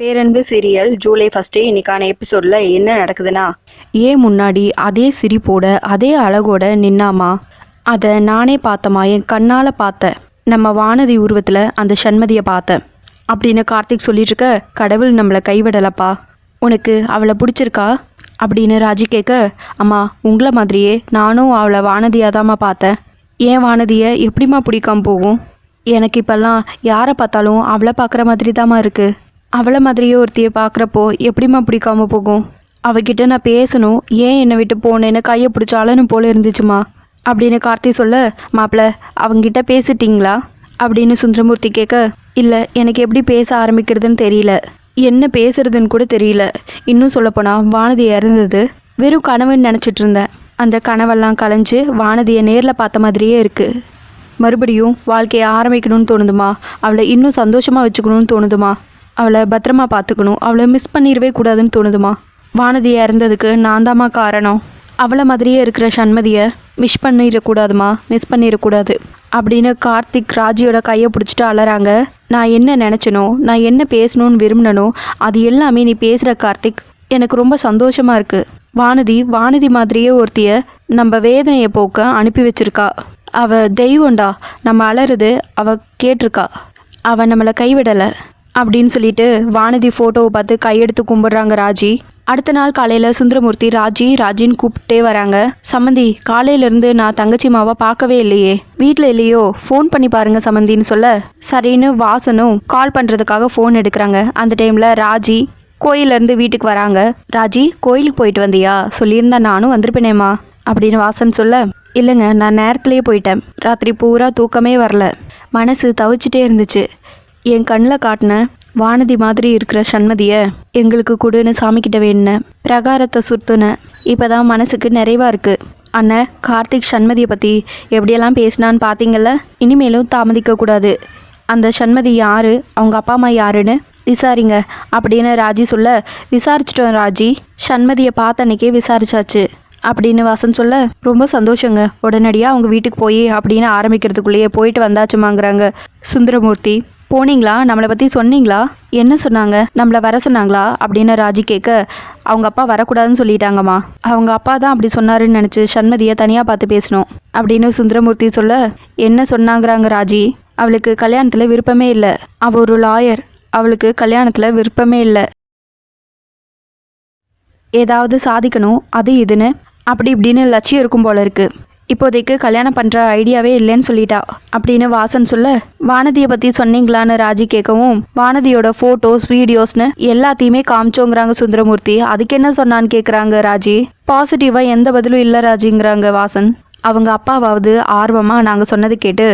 பேரன்பு serial July 1 இன்னைக்கான எபிசோட்ல என்ன நடக்குதுன்னா, ஏன் முன்னாடி அதே சிரிப்போட அதே அழகோட நின்னாமா, அதை நானே பார்த்தமா, என் கண்ணால் பார்த்தேன். நம்ம வானதி உருவத்தில் அந்த சண்மதியை பார்த்தேன் அப்படின்னு கார்த்திக் சொல்லிட்டு இருக்க, கடவுள் நம்மளை கைவிடலப்பா, உனக்கு அவளை பிடிச்சிருக்கா அப்படின்னு ராஜி கேட்க, அம்மா உங்களை மாதிரியே நானும் அவளை வானதியாக தாம்மா பார்த்தேன். ஏன் வானதியை எப்படிம்மா பிடிக்காம போகும்? எனக்கு இப்போல்லாம் யாரை பார்த்தாலும் அவளை பார்க்குற மாதிரி தாம்மா இருக்குது. அவளை மாதிரியே ஒருத்தியை பார்க்குறப்போ எப்படிம்மா பிடிக்காம போகும்? அவகிட்ட நான் பேசணும், ஏன் என்னை விட்டு போனேன்னு கையை பிடிச்சி அழனும் போல இருந்துச்சுமா அப்படின்னு கார்த்தி சொல்ல, மாப்பிள்ள அவங்கிட்ட பேசிட்டிங்களா அப்படின்னு சுந்தரமூர்த்தி கேட்க, இல்லை எனக்கு எப்படி பேச ஆரம்பிக்கிறதுன்னு தெரியல, என்ன பேசுறதுன்னு கூட தெரியல. இன்னும் சொல்லப்போனால் வானதி இறந்தது வெறும் கனவுன்னு நினச்சிட்டு இருந்தேன். அந்த கனவெல்லாம் கலைஞ்சு வானதியை நேரில் பார்த்த மாதிரியே இருக்குது. மறுபடியும் வாழ்க்கையை ஆரம்பிக்கணும்னு தோணுதுமா, அவளை இன்னும் சந்தோஷமாக வச்சுக்கணும்னு தோணுதுமா, அவளை பத்திரமா பார்த்துக்கணும், அவளை மிஸ் பண்ணிடவே கூடாதுன்னு தோணுதுமா. வானதியை இறந்ததுக்கு நான் தாம்மா காரணம். அவளை மாதிரியே இருக்கிற சண்மதியை மிஸ் பண்ணிடக்கூடாது அப்படின்னு கார்த்திக் ராஜியோட கையை பிடிச்சிட்டு அலறாங்க. நான் என்ன நினச்சனோ, நான் என்ன பேசணும்னு விரும்பினனோ அது எல்லாமே நீ பேசுகிற கார்த்திக், எனக்கு ரொம்ப சந்தோஷமாக இருக்குது. வானதி மாதிரியே ஒருத்திய நம்ம வேதனையை போக்க அனுப்பி வச்சிருக்கா. அவ தெய்வம்டா, நம்ம அலறுது அவ கேட்டிருக்கா, அவ நம்மளை கைவிடலை அப்படின்னு சொல்லிட்டு வானதி ஃபோட்டோவை பார்த்து கையெடுத்து கும்பிட்றாங்க ராஜி. அடுத்த நாள் காலையில் சுந்தரமூர்த்தி ராஜின்னு கூப்பிட்டே வராங்க. சம்மந்தி காலையிலேருந்து நான் தங்கச்சி மாவை பார்க்கவே இல்லையே, வீட்டில் இல்லையோ, ஃபோன் பண்ணி பாருங்க சம்மந்தின்னு சொல்ல, சரின்னு வாசனும் கால் பண்ணுறதுக்காக ஃபோன் எடுக்கிறாங்க. அந்த டைமில் ராஜி கோயிலேருந்து வீட்டுக்கு வராங்க. ராஜி கோயிலுக்கு போயிட்டு வந்தியா? சொல்லியிருந்தா நானும் வந்திருப்பேனேம்மா அப்படின்னு வாசன் சொல்ல, இல்லைங்க நான் நேரத்துலேயே போயிட்டேன், ராத்திரி பூரா தூக்கமே வரல, மனசு தவிச்சிட்டே இருந்துச்சு. என் கண்ணில் காட்டின வானதி மாதிரி இருக்கிற சண்மதியை எங்களுக்கு கொடுன்னு சாமிக்கிட்ட வேணுனேன், பிரகாரத்தை சுற்றுனேன், இப்போ தான் மனசுக்கு நிறைவாக இருக்குது. அண்ணன் கார்த்திக் சண்மதியை பற்றி எப்படியெல்லாம் பேசினான்னு பார்த்தீங்கல்ல, இனிமேலும் தாமதிக்கக்கூடாது. அந்த சண்மதி யார், அவங்க அப்பா அம்மா யாருன்னு விசாரிங்க அப்படின்னு ராஜி சொல்ல, விசாரிச்சிட்டோம் ராஜி, சண்மதியை பார்த்த அன்னைக்கே விசாரிச்சாச்சு அப்படின்னு வாசன் சொல்ல, ரொம்ப சந்தோஷங்க, உடனடியாக அவங்க வீட்டுக்கு போய் அப்படின்னு ஆரம்பிக்கிறதுக்குள்ளேயே போயிட்டு வந்தாச்சுமாங்கிறாங்க சுந்தரமூர்த்தி. போனீங்களா, நம்மளை பற்றி சொன்னீங்களா, என்ன சொன்னாங்க, நம்மளை வர சொன்னாங்களா அப்படின்னு ராஜி கேட்க, அவங்க அப்பா வரக்கூடாதுன்னு சொல்லிட்டாங்கம்மா, அவங்க அப்பா தான் அப்படி சொன்னாருன்னு நினச்சி சண்மதியை தனியாக பார்த்து பேசணும் அப்படின்னு சுந்தரமூர்த்தி சொல்ல, என்ன சொன்னாங்கிறாங்க ராஜி, அவளுக்கு கல்யாணத்தில் விருப்பமே இல்லை, அவள் ஒரு லாயர், அவளுக்கு கல்யாணத்தில் விருப்பமே இல்லை, ஏதாவது சாதிக்கணும் அது இதுன்னு அப்படி இப்படின்னு லட்சியம் இருக்கும் போல இருக்கு, இப்போதைக்கு கல்யாணம் பண்ணுற ஐடியாவே இல்லைன்னு சொல்லிட்டா அப்படின்னு வாசன் சொல்ல, வானதியை பற்றி சொன்னீங்களான்னு ராஜி கேட்கவும், வானதியோட ஃபோட்டோஸ் வீடியோஸ்னு எல்லாத்தையுமே காமிச்சோங்கிறாங்க சுந்தரமூர்த்தி. அதுக்கு என்ன சொன்னான்னு கேட்குறாங்க ராஜி. பாசிட்டிவாக எந்த பதிலும் இல்லை ராஜிங்கிறாங்க வாசன். அவங்க அப்பாவாவது ஆர்வமாக நாங்கள் சொன்னது கேட்டு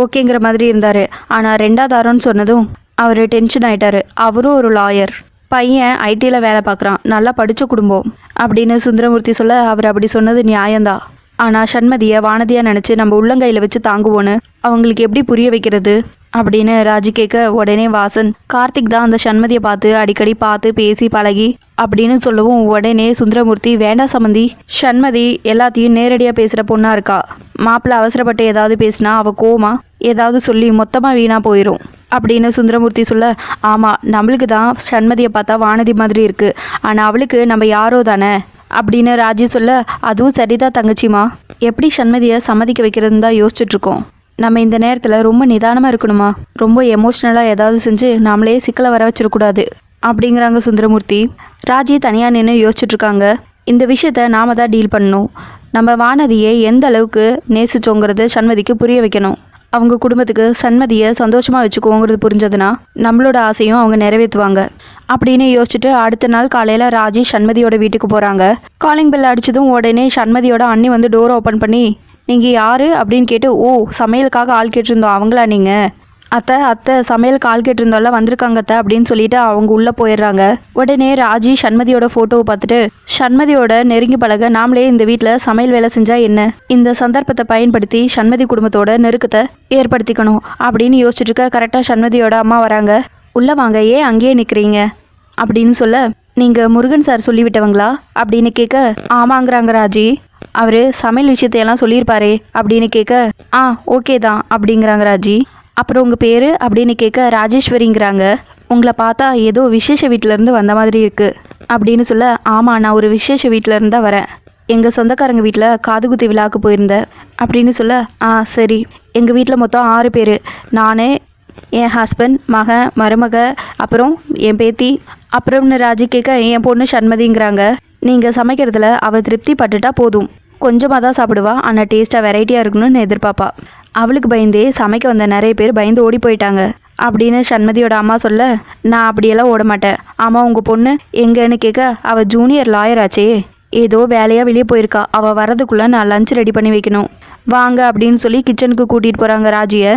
ஓகேங்கிற மாதிரி இருந்தார். ஆனால் ரெண்டாவது ஆரோன்னு சொன்னதும் அவர் டென்ஷன் ஆகிட்டாரு. அவரும் ஒரு லாயர், பையன் ஐடியில் வேலை பார்க்குறான், நல்லா படித்த குடும்பம் அப்படின்னு சுந்தரமூர்த்தி சொல்ல, அவர் அப்படி சொன்னது நியாயம்தான். ஆனால் சண்மதியை வானதியாக நினச்சி நம்ம உள்ளங்கையில் வச்சு தாங்குவோன்னு அவங்களுக்கு எப்படி புரிய வைக்கிறது அப்படின்னு ராஜி கேட்க, உடனே வாசன் கார்த்திக் தான் அந்த சண்மதியை பார்த்து அடிக்கடி பார்த்து பேசி பழகி அப்படின்னு சொல்லவும், உடனே சுந்தரமூர்த்தி வேண்டாம் சம்மந்தி, சண்மதி எல்லாத்தையும் நேரடியாக பேசுகிற பொண்ணாக இருக்கா, மாப்பிள்ளை அவசரப்பட்டு ஏதாவது பேசினா அவள் கோமா ஏதாவது சொல்லி மொத்தமாக வீணாக போயிடும் அப்படின்னு சுந்தரமூர்த்தி சொல்ல, ஆமாம் நம்மளுக்கு தான் சண்மதியை பார்த்தா வானதி மாதிரி இருக்குது, ஆனால் அவளுக்கு நம்ம யாரோ தானே அப்படின்னு ராஜி சொல்ல, அதுவும் சரிதான் தங்கச்சிமா, எப்படி சண்மதியை சம்மதிக்க வைக்கிறதுன்னு தான் யோசிச்சுட்ருக்கோம். நம்ம இந்த நேரத்தில் ரொம்ப நிதானமாக இருக்கணுமா, ரொம்ப எமோஷ்னலாக ஏதாவது செஞ்சு நாமளே சிக்கலை வர வச்சிடக்கூடாது அப்படிங்கிறாங்க சுந்தரமூர்த்தி. ராஜி தனியாக நின்று யோசிச்சுட்ருக்காங்க. இந்த விஷயத்த நாம தான் டீல் பண்ணணும். நம்ம வானதியை எந்த அளவுக்கு நேசிச்சோங்கிறது சண்மதிக்கு புரிய வைக்கணும். அவங்க குடும்பத்துக்கு சண்மதியை சந்தோஷமாக வச்சுக்குவோங்கிறது புரிஞ்சதுன்னா நம்மளோட ஆசையும் அவங்க நிறைவேற்றுவாங்க அப்படின்னு யோசிச்சுட்டு அடுத்த நாள் காலையில் ராஜி சண்மதியோட வீட்டுக்கு போகிறாங்க. காலிங் பெல் அடித்ததும் உடனே சண்மதியோட அண்ணி வந்து டோரை ஓப்பன் பண்ணி, நீங்கள் யார் அப்படின்னு கேட்டு, ஓ சமையலுக்காக ஆள் கேட்டிருந்தோம் அவங்களா நீங்கள், அத்தை சமையலுக்கு ஆள் கேட்டிருந்தோம்ல வந்திருக்காங்க அத்தை அப்படின்னு சொல்லிட்டு அவங்க உள்ளே போயிடுறாங்க. உடனே ராஜி சண்மதியோட ஃபோட்டோவை பார்த்துட்டு, சண்மதியோட நெருங்கி பழக நாமளே இந்த வீட்டில் சமையல் வேலை செஞ்சால் என்ன, இந்த சந்தர்ப்பத்தை பயன்படுத்தி சண்மதி குடும்பத்தோட நெருக்கத்தை ஏற்படுத்திக்கணும் அப்படின்னு யோசிச்சுட்டு இருக்க, கரெக்டாக சண்மதியோட அம்மா வராங்க. உள்ளே வாங்க, ஏன் அங்கேயே நிற்கிறீங்க அப்படின்னு சொல்ல, நீங்கள் முருகன் சார் சொல்லிவிட்டவங்களா அப்படின்னு கேட்க, ஆமாங்கிறாங்க ராஜி, அவர் சமையல் விஷயத்தையெல்லாம் சொல்லியிருப்பாரே அப்படின்னு கேட்க, ஓகே தான் அப்படிங்கிறாங்க ராஜி. அப்புறம் உங்கள் பேர் அப்படின்னு கேட்க, ராஜேஸ்வரிங்கிறாங்க. உங்களை பார்த்தா ஏதோ விசேஷ வீட்டிலேருந்து வந்த மாதிரி இருக்குது அப்படின்னு சொல்ல, ஆமாம் நான் ஒரு விசேஷ வீட்டிலேருந்து தான் வரேன். எங்கள் சொந்தக்காரங்க வீட்டில் காதுகுத்தி விழாவுக்கு போயிருந்தேன் அப்படின்னு சொல்ல, சரி. எங்கள் வீட்டில் மொத்தம் 6 பேர். நான், என் ஹஸ்பண்ட், மகன், மருமக, அப்புறம் என் பேத்தி. அப்புறம்னு ராஜி கேட்க, என் பொண்ணு சண்மதிங்கிறாங்க. நீங்கள் சமைக்கிறதுல அவள் திருப்தி பட்டுட்டா போதும். கொஞ்சமாக தான் சாப்பிடுவா, ஆனால் டேஸ்ட்டாக வெரைட்டியாக இருக்கணும்னு எதிர்பார்ப்பா. அவளுக்கு பயந்தே சமைக்க வந்த நிறைய பேர் பயந்து ஓடி போயிட்டாங்க அப்படின்னு சண்மதியோட அம்மா சொல்ல, நான் அப்படியெல்லாம் ஓட மாட்டேன். ஆமாம் உங்கள் பொண்ணு எங்கன்னு கேட்க, அவள் ஜூனியர் லாயர் ஆச்சே, ஏதோ வேலையாக வெளியே போயிருக்கா. அவள் வரதுக்குள்ளே நான் லஞ்ச் ரெடி பண்ணி வைக்கணும், வாங்க அப்படின்னு சொல்லி கிச்சனுக்கு கூட்டிகிட்டு போகிறாங்க ராஜியை.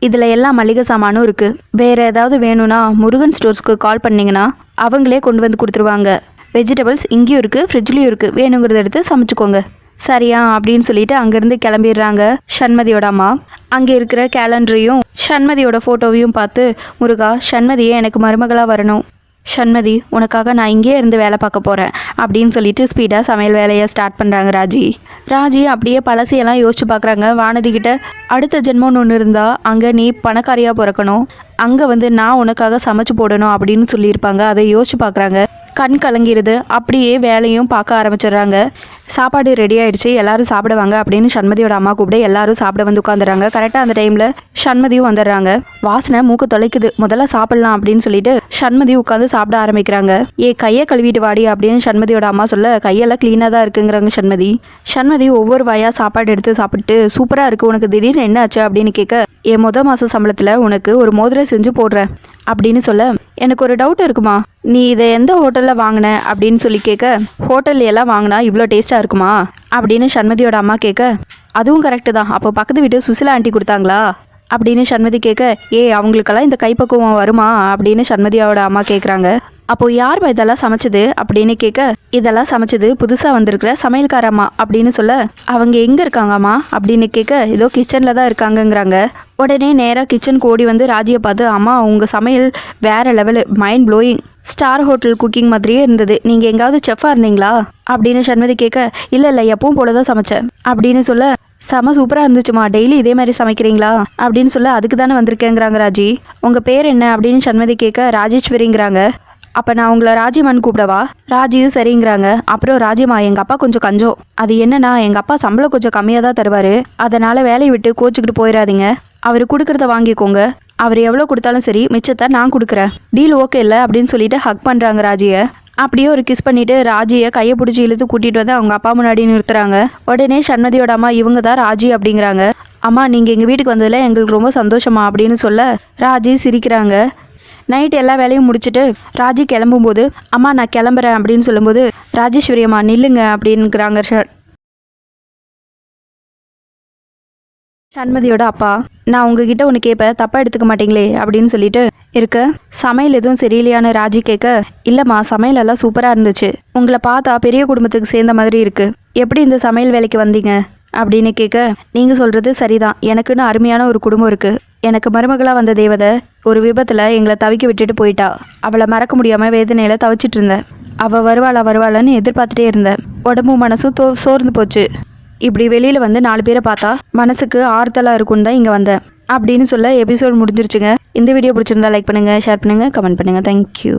இதில் எல்லா மளிகை சாமானும் இருக்குது. வேறு ஏதாவது வேணும்னா முருகன் ஸ்டோர்ஸ்க்கு கால் பண்ணிங்கன்னா அவங்களே கொண்டு வந்து கொடுத்துருவாங்க. வெஜிடபிள்ஸ் இங்கேயும் இருக்குது, ஃப்ரிட்ஜ்லேயும் இருக்குது, வேணுங்கிறத எடுத்து சமைச்சுக்கோங்க சரியா அப்படின்னு சொல்லிட்டு அங்கேருந்து கிளம்பிடுறாங்க சண்மதியோட அம்மா. அங்கே இருக்கிற கேலண்டரையும் சண்மதியோட ஃபோட்டோவையும் பார்த்து, முருகா சண்மதியே எனக்கு மருமகளாக வரணும், சண்மதி உனக்காக நான் இங்கே இருந்து வேலை பார்க்க போகிறேன் அப்படின்னு சொல்லிட்டு ஸ்பீடாக சமையல் வேலையை ஸ்டார்ட் பண்ணுறாங்க ராஜி அப்படியே பழசையெல்லாம் யோசிச்சு பார்க்குறாங்க. வானதிக்கிட்ட அடுத்த ஜென்மம்னு ஒன்று இருந்தால் அங்கே நீ பணக்காரியாக பிறக்கணும், அங்கே வந்து நான் உனக்காக சமைச்சு போடணும் அப்படின்னு சொல்லியிருப்பாங்க. அதை யோசிச்சு பார்க்குறாங்க. கண் கலங்கிடுது. அப்படியே வேலையும் பார்க்க ஆரம்பிச்சிடுறாங்க. சாப்பாடு ரெடி ஆயிடுச்சு, எல்லாரும் சாப்பிடுவாங்க அப்படின்னு சண்மதியோட அம்மா கூப்பிட்டு எல்லாரும் சாப்பிட வந்து உட்காந்துறாங்க. கரெக்டாக அந்த டைமில் சண்மதியும் வந்துடுறாங்க. வாசனை மூக்கு தொலைக்குது, முதல்ல சாப்பிடலாம் அப்படின்னு சொல்லிட்டு சண்மதி உட்காந்து சாப்பிட ஆரம்பிக்கிறாங்க. கையை கழுவிட்டு வாடி அப்படின்னு சண்மதியோட அம்மா சொல்ல, கையெல்லாம் க்ளீனாக தான் இருக்குங்கிறாங்க சண்மதி ஒவ்வொரு வாயாக சாப்பாடு எடுத்து சாப்பிட்டு, சூப்பராக இருக்குது, உனக்கு திடீர்னு என்ன ஆச்சு அப்படின்னு கேட்க, என் மாத சம்பளத்தில் உனக்கு ஒரு மோதிரம் செஞ்சு போடுறேன் அப்படின்னு சொல்ல, எனக்கு ஒரு டவுட் இருக்குமா, நீ இதை எந்த ஹோட்டலில் வாங்கின அப்படின்னு சொல்லி கேட்க, ஹோட்டல்ல எல்லாம் வாங்கினா இவ்வளோ டேஸ்ட்டாக இருக்குமா அப்படின்னு சண்மதியோட அம்மா கேட்க, அதுவும் கரெக்டு தான், அப்போ பக்கத்து வீட்டு சுசிலா ஆண்டி கொடுத்தாங்களா அப்படின்னு சண்மதி கேட்க, அவங்களுக்கெல்லாம் இந்த கைப்பக்குவம் வருமா அப்படின்னு சண்மதியோட அம்மா கேட்குறாங்க. அப்போது யார் இதெல்லாம் சமைச்சது அப்படின்னு கேட்க, இதெல்லாம் சமைச்சது புதுசாக வந்திருக்கிற சமையல்காரம்மா அப்படின்னு சொல்ல, அவங்க எங்கே இருக்காங்கம்மா அப்படின்னு கேட்க, ஏதோ கிச்சனில் தான் இருக்காங்கங்கிறாங்க. உடனே நேராக கிச்சனுக்கு ஓடி வந்து ராஜியை பார்த்து, அம்மா உங்கள் சமையல் வேறு level, mind blowing, star hotel cooking மாதிரியே இருந்தது, நீங்கள் எங்காவது செஃப்பாக இருந்தீங்களா அப்படின்னு சண்மதி கேட்க, இல்லை எப்பவும் போல தான் சமைச்சேன் அப்படின்னு சொல்ல, செம சூப்பராக இருந்துச்சுமா, டெய்லி இதே மாதிரி சமைக்கிறீங்களா அப்படின்னு சொல்ல, அதுக்கு தானே வந்திருக்கேங்கிறாங்க ராஜி. உங்கள் பேர் என்ன அப்படின்னு சண்மதி கேட்க, ராஜேஸ்வரிங்கிறாங்க. அப்போ நான் உங்களை ராஜிமான்னு கூப்பிடவா? ராஜியும் சரிங்கிறாங்க. அப்புறம் ராஜிமா, எங்கள் அப்பா கொஞ்சம் கஞ்சம், அது என்னன்னா எங்கள் அப்பா சம்பளம் கொஞ்சம் கம்மியாக தான் தருவார், அதனால் வேலையை விட்டு கோச்சிக்கிட்டு போயிடாதீங்க, அவர் கொடுக்குறத வாங்கிக்கோங்க, அவர் எவ்வளோ கொடுத்தாலும் சரி மிச்சத்தை நான் கொடுக்குறேன், டீல் ஓகே இல்லை அப்படின்னு சொல்லிட்டு ஹக் பண்ணுறாங்க ராஜியை. அப்படியே ஒரு கிஸ் பண்ணிட்டு ராஜியை கையை பிடிச்சி இழுத்து கூட்டிகிட்டு வந்து அவங்க அப்பா முன்னாடி நிறுத்துறாங்க. உடனே சண்மதியோட அம்மா, இவங்க தான் ராஜி அப்படிங்கிறாங்க. அம்மா நீங்கள் எங்கள் வீட்டுக்கு வந்ததில் எங்களுக்கு ரொம்ப சந்தோஷமா அப்படின்னு சொல்ல, ராஜி சிரிக்கிறாங்க. நைட் எல்லா வேலையும் முடிச்சுட்டு ராஜி கிளம்பும்போது, அம்மா நான் கிளம்புறேன் அப்படின்னு சொல்லும்போது, ராஜேஸ்வரி அம்மா நில்லுங்க அப்படின்னுக்கிறாங்க சண்மதியோட அப்பா. நான் உங்ககிட்ட ஒன்று கேட்பேன், தப்பாக எடுத்துக்க மாட்டீங்களே அப்படின்னு சொல்லிட்டு இருக்க, சமையல் எதுவும் சரியில்லையான்னு ராஜி கேட்க, இல்லைம்மா சமையல் எல்லாம் சூப்பராக இருந்துச்சு, உங்களை பார்த்தா பெரிய குடும்பத்துக்கு சேர்ந்த மாதிரி இருக்கு, எப்படி இந்த சமையல் வேலைக்கு வந்தீங்க அப்படின்னு கேட்க, நீங்கள் சொல்கிறது சரிதான், எனக்குன்னு அருமையான ஒரு குடும்பம் இருக்குது, எனக்கு மருமகளாக வந்த தேவதை ஒரு விபத்தில் எங்களை தவிக்க விட்டுட்டு போயிட்டா, அவளை மறக்க முடியாமல் வேதனையில் தவிச்சிட்டு இருந்தேன், அவள் வருவாளான்னு எதிர்பார்த்துட்டே இருந்தேன், உடம்பும் மனசும் சோர்ந்து போச்சு, இப்படி வெளியில் வந்து 4 பேரை பார்த்தா மனசுக்கு ஆறுதலாக இருக்குன்னு தான் இங்கே வந்தேன் அப்படின்னு சொல்ல எபிசோட் முடிஞ்சிருச்சுங்க. இந்த வீடியோ பிடிச்சிருந்தா லைக் பண்ணுங்கள், ஷேர் பண்ணுங்கள், கமெண்ட் பண்ணுங்கள். தேங்க்யூ.